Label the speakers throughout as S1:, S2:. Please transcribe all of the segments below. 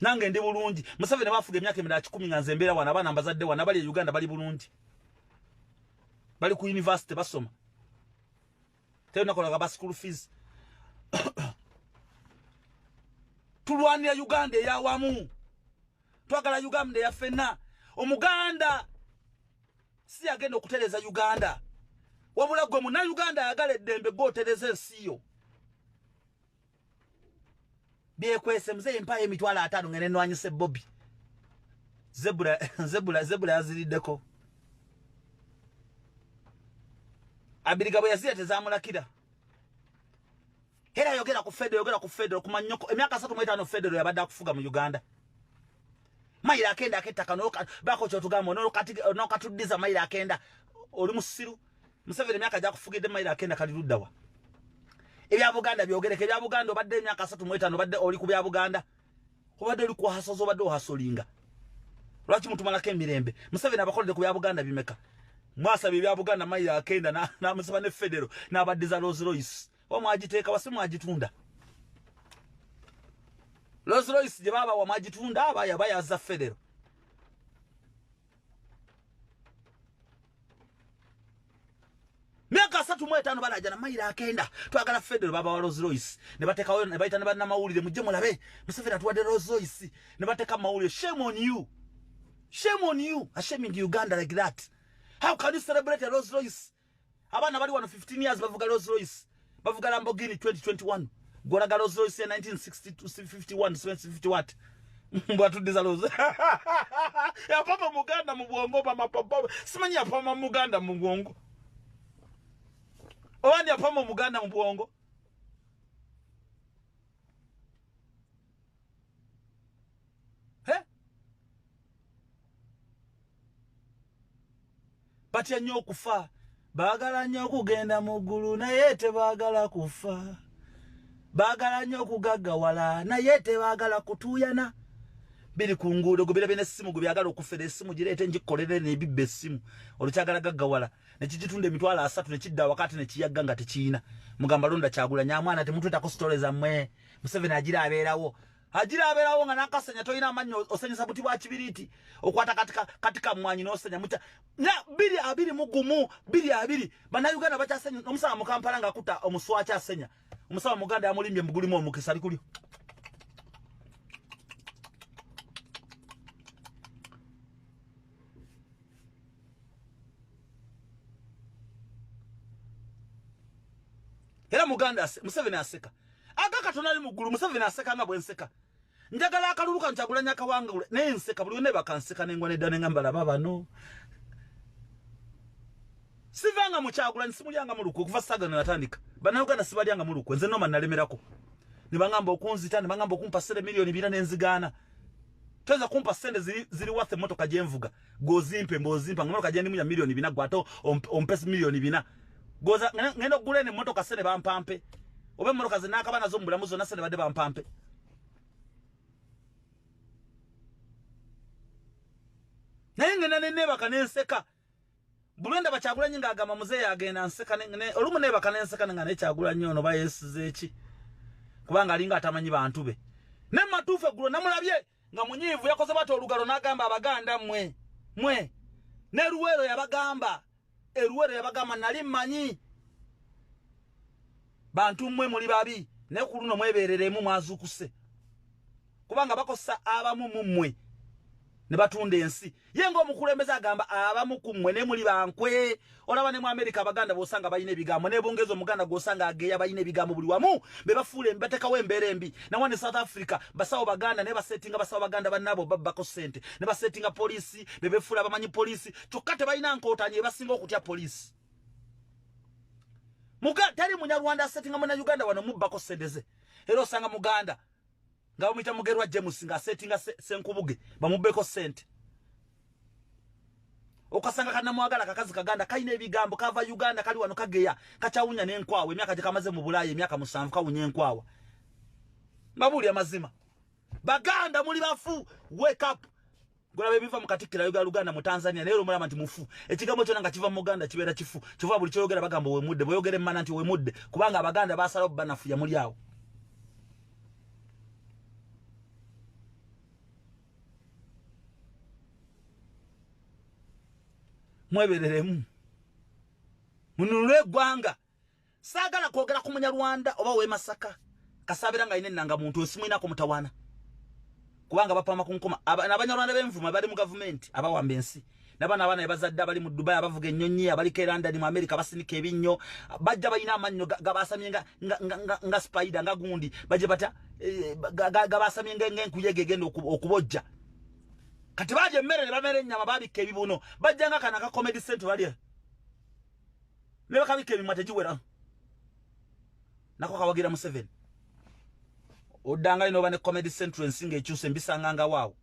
S1: nange ndi bulungi Museveni bafuga emyaka 10 nga nze mbeera wana abana mbazadde wana bali Uganda bali bulungi bali ku university basoma tena kola ba school fees tulwanira Uganda ya wamu twagala Uganda ya fena omuganda si agenda okutereza Uganda wabula gwe muna Uganda yagala eddembe gotereza ensiyo byekwese mzee empaye emitwala 5 ngene nwanyise Bobby zebula yaziriddeko abiriga bwe yazira tezamulakira era yogera ku federal kumanyoko emyaka 3 federal yabadde akufuga mu Uganda mayira akenda aketaka bako kyotugamba no katuddiza mayira akenda oli musiru Museveni emyaka ja kufugidde mayira akenda kaliruddawa ebya Buganda byogereke ebya Buganda obadde emyaka 3 obadde oli ku bya Buganda obadde oli ku hasozo obadde ohasolinga lwaki mutumalako emirembe Museveni abakolede ku bya Buganda bimeka mwasa bya Buganda mayira akenda na musaba ne federal n'abaddiza Rolls Royce omwagiteeka wasimu agitunda Rolls Royce je baba wamagitunda abaya za federal miaka 3 balaja na mayira akenda twagala federal baba wa Rolls Royce ne batekawo ne baita ne banna mawulire mujje mulabe Museveni atuwadde Rolls Royce ne bateka mawulire shame on you ashaming Uganda like that. How can you celebrate a Rolls Royce abana bali 15 years bavuga Rolls Royce bavuga Lamborghini 2021 goraga Rolls Royce 1962 51 50 what mbwatuddiza Rolls ya papa muganda mu bwongo papa simanyi ya papa muganda mu bwongo owandi ya papa muganda mu bwongo batya nnyo okufa baagala nnyo okugenda mu ggulu naye tebaagala kufa baagala nnyo okugaggawala naye tebaagala kutuuyana biri ku nguudo gubira bene essimu gubyagala okufera essimu gireete ngikolere nebibba essimu olukyagala gaggawala nekigitunda emitwalo 3 nekidda wakati nekiyagga nga tekiina mugamba londa kyagula nyamwana temutwetako sitole zammwe Museveni abeerawo nga nakasenya toyina amanyo osenyesa buti bwa kibiriti okwata katika mwanyi nosenya muta na 2 mugumu 2 bana Uganda bakyasenya omusaba mu Kampala nga kuta omuswa kyasenya omusaba muganda yamulimbye mbugulimu omukisa ali kuli era muganda Museveni aseka agaka tonali mugulu Museveni aseka nga bwenseka njagala akaluluka nkyagulanya kawanga nenseka buli ne bakanseka nengwa nedda nengambala babano sivanga mukyagulanya simulyanga muluku okuva saga natandika bana Uganda sibalyanga muluku nze noma nalemerako ne bangamba okunzita ne bangamba okumpa $7 million nenzigana toza kumpa sente ziri worth motoka jenvuga gozimpe mbozimpa ngomotoka jendi munya $4 million gwato ompesi $4 million goza ngendo gulene motoka sene bampampe obe motoka zinaka bana zo mbulamuzo na sene bade bampampe nengena nene bakanenseka bulenda bakyagula nyinga agama muzeyi agenda nseka ne olumu ne bakanenseka ngane kyagula nyono bayesizeeki kubanga alinga atamanyi bantu be ne matufe gulo namulabye nga munyivu yakoze bato olugalo nagamba abaganda mwe ne ruwero yabagamba eruwero yabagamba nali manyi bantu mwe muli babi ne kuluno mwebereremu mwazukuse kubanga bakosa abamu mumwe ne batunda ensi yengo omukulembeza agamba abamu kumwe ne muli bankwe olaba ne mu America abaganda bosanga bayine bigambo ne bongezo muganda gosanga ageya bayine bigambo buli wamu be bafule mbateka wembere mbi na wane South Africa basawo baganda ne basettinga basawo baganda banabo babako sente ne basettinga police be befula bamanyi police tukate bayina nkotanye basinga okutya police muga tali munyarwanda settinga muna Uganda wano mubako sendeze ero sanga muganda nga umita mugerwa James nga settinga senkubuge bamubeko sente okasanga kana mwagala kakazi kaganda kaine ebigambo kava Uganda kali wano kageya kachawunya nenkwawe emyaka kamaze mu Bulayi emyaka 7 kawunya enkwawa mabuli amazima baganda muli bafu wake up gola bebiva mukatikira Uganda mu Tanzania lero mulama nti mufu ekigambo kyona nga kiva mu Uganda kibera kifu kiva buli kyogera bagamba we mudde boyogere mana nti we mudde kubanga abaganda basala banafu ya muli awo mwebereremu mununule gwanga sagala kwogera ku Munyarwanda oba we Masaka kasabira nga ine nanga muntu osimwina ko mutawana kubanga bapama kunkoma n'Abanyarwanda b'envuma bali mu government abawamba ensi n'abana bazadde bali mu Dubai abavuga ennyonyi abali ke London mu America basinika ebinnyo bajja bayina amannyo gabasamye nga spider nga gundi baje bata gabasamye ng'enkuyege genda okubojja kati baje mmere ne bamere ennyama babika ebibuno bajja nga kana ka comedy center bali ne bakabika ebimata giwera nako kawagira mu 7 odanga ino bane comedy center ensinga ekyuse mbisanganga waawo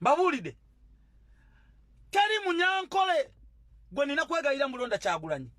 S1: babulide teri Munyankole gwe nina kwegayira mulonda Kyagulanyi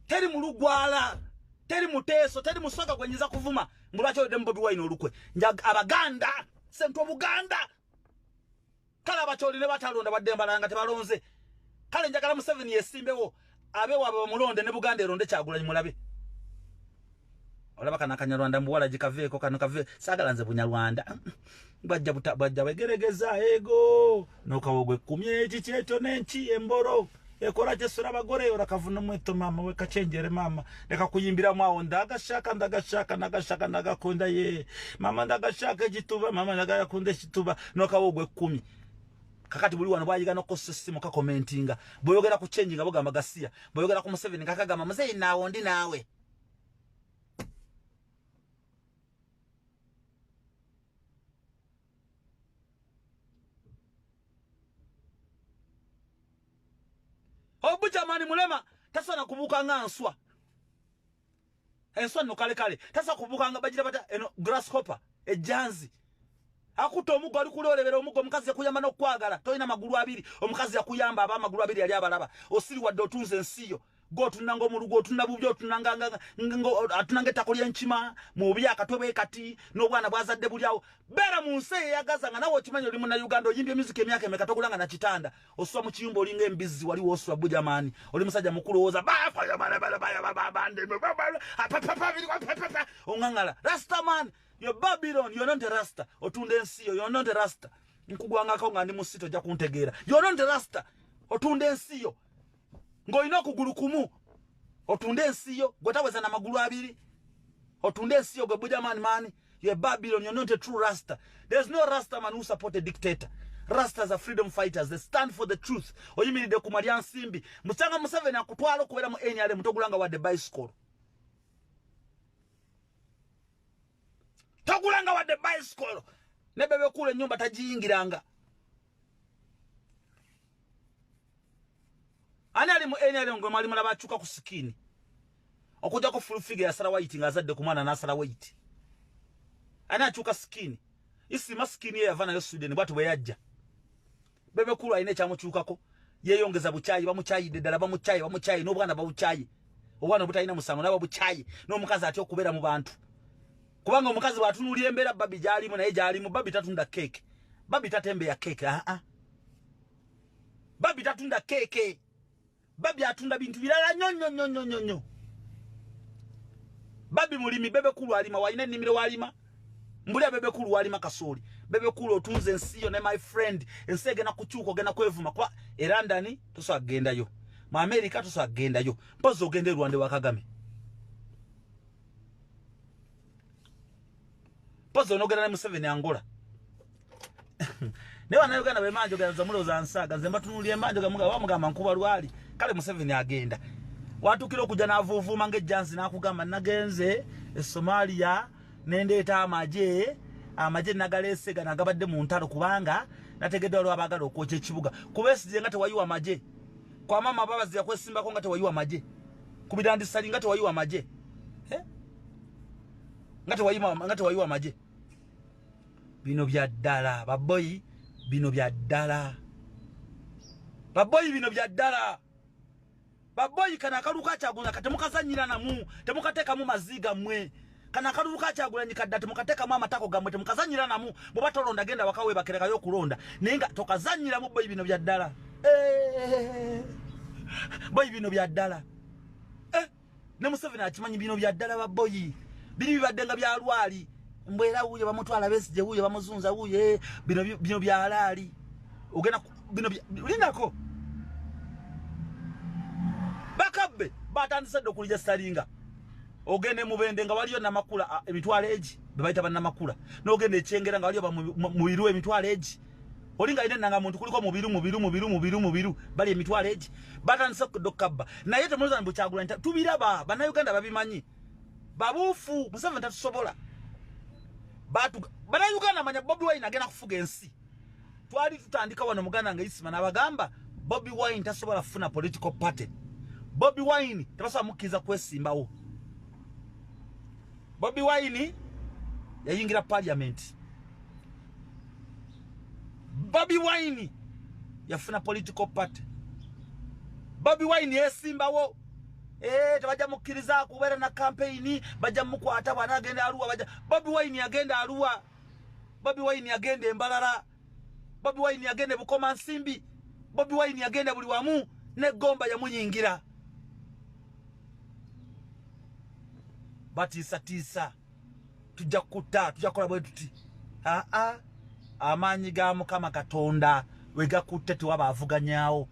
S1: teri mulugwala teri muteso teri musoga gwenyiza kuvuma mbulwacho de Bobi Wine olukwe abaganda sentwa Buganda kala bacholi ne batalonda badembalanga tebalonze kale njagala mu 7 yesimbewo abewo abo mulonde ne Buganda eronde Kyagulanyi mulabe olaba kana Kanyarwanda mbuwala jikaveeko kano kave sagalanze Bunyarwanda bajja begeregeza ego nokawogwe kumye ekikyeto nenki emboro ekola kyesura abagore orakavuna mweto mama we kachenjere mama leka kuyimbira mwawo ndagashaka nagakonda ye mama ndagashaka ekituba mama ndagakunda ekituba nokawogwe 10 kakati buli wano bayiga no kosisimu ka commentinga boyogera ku changing abogamba gasiya boyogera ku 7 kakagama muzeyi nawo ndi nawe Obujamani mulema tasana kubuka nga nswa enswa no kale tasa kubuka nga bagira bata eno grasshopper ejanzi akuto omugo ali kulolebera omugo omukazi yakuyamba no kwagala toyina magulu abiri omukazi yakuyamba aba magulu abiri ali abalaba osiri wadde otunze ensiyo go tunanga omulugo tunabubyo tunanga atunanga takolya enchima mu bya katwebe kati no bwana bwazadde bulyawo bera mu nse yagaza nga nawo kimanyo limu na Uganda oyimbye music emyaka emekatogulanga na kitanda oswa mu kiyumba olinga embizi wali oswa Bujamani oli musajja mukulu oza ongangala Rastaman yo Babylon yo not Rasta otunde ensiyo yo not Rasta nkugwanga ko nga ndi musito ja kuntegeera yo not Rasta otunde ensiyo ngoyina okugulu kumu otunde ensiyo gwetaweza na magulu abiri otunde ensiyo gwe Bujamani man you Babylon you're not a true Rasta. There's no Rasta man who support a dictator. Rastas are freedom fighters. They stand for the truth. Oyimini de kumalian simbi Musanga Museveni akutwalo kubera mu NRM mutogulanga wa the bicycle togulanga wa the bicycle nebebe kule nyumba tajiyingiranga ani ali mu NRM ngwe mali mulaba achuka ku sikini okuja ko full figure ya Sara White ngazadde ku mwana na Sara White ani achuka sikini isi maskini ye yavana yo Sweden bwatu bwe yajja bebe kulu aine kya muchukako yeyongeza buchayi bamuchayi dedala bamuchayi no bwana babuchayi obwana butayina musango naba buchayi no mukazi atyo kubera mu bantu kubanga omukazi watunuli embera babi jali mu naye jali mu babi tatunda cake babi tatembe ya cake babi tatunda cake babi atunda bintu bilala nyonyo babi mulimi bebe kulu alima waine nimiro walima mbuli bebe kulu walima kasoli bebe kulu otunze ensiyo ne my friend ensege na kuchuko gena kwevuma kwa erandani tuso agenda yo mu America tuso agenda yo mpozo ogende Rwanda wa Kagame pozo nogera na Museveni Angola ne wana Uganda be manjo gaza mulo za nsaga nzemba tunulie manjo gamuga wamugamba nkuba lwali kale Museveni agenda watu kilo kuja na vuvuma ngejansi na kugamba nagenze Somalia nendeta amaje nagalese gana gabadde mu ntalo kubanga nategedde olwa bagalo okwoche ekibuga kubesije ngate wayiwa amaje kwa mama baba zya kwesimba ko ngate wayiwa amaje kubidandisa ngate wayiwa amaje ngate wayiwa amaje bino bya ddala baboyi bino bya ddala baboyi bino bya ddala baboyi kana kaluka kyaguna katemukazanyira namu temukateka mu maziga mwe kana kaluka Kyagulanyi kadate mukateka mama tako gamwe temukazanyira namu boba tolonda genda wakawe bakereka yo kulonda nenga tokazanyira mu boyi bino bya ddala boyi bino bya ddala ne Museveni akimanyi bino bya ddala baboyi biri bibaddenga bya lwali mbwera uye bamutwala Besigye uye bamuzunza uye bino bya halali ogena bino linako bakabbe batandise dokulija salinga ogende mubende nga waliyo namakula emitwalo eji bebayita bannamakula n'ogende ekyengera nga waliyo mubiru emitwalo eji olinga ine nanga muntu kuliko mubiru bali emitwalo eji batandise dokabba naye temuliza mbu Kyagulanyi tubiraba bana Uganda babimanyi babufu Museveni tatusobola bana Uganda manya Bobi Wine agenda kufuga ensi twali tutandika wano muganda nga Isima n'abagamba Bobi Wine tasobola kufuna political party Bobi Wine tabasobola mukiza kwesimbawo Bobi Wine yayingira parliament Bobi Wine yafuna political party Bobi Wine yesimbawo tebajja mukkiriza kubeera na campaign bajja mukwata bwana agenda Arua bajja Bobi Wine agenda Arua Bobi Wine agenda Embalala Bobi Wine agenda Bukoma Nsimbi Bobi Wine agenda buli wamu ne Gomba ya munyingira batisa tujja kola bwe tuti amaanyi ga Mukama Katonda wega kutte tuwaba avuganyaawo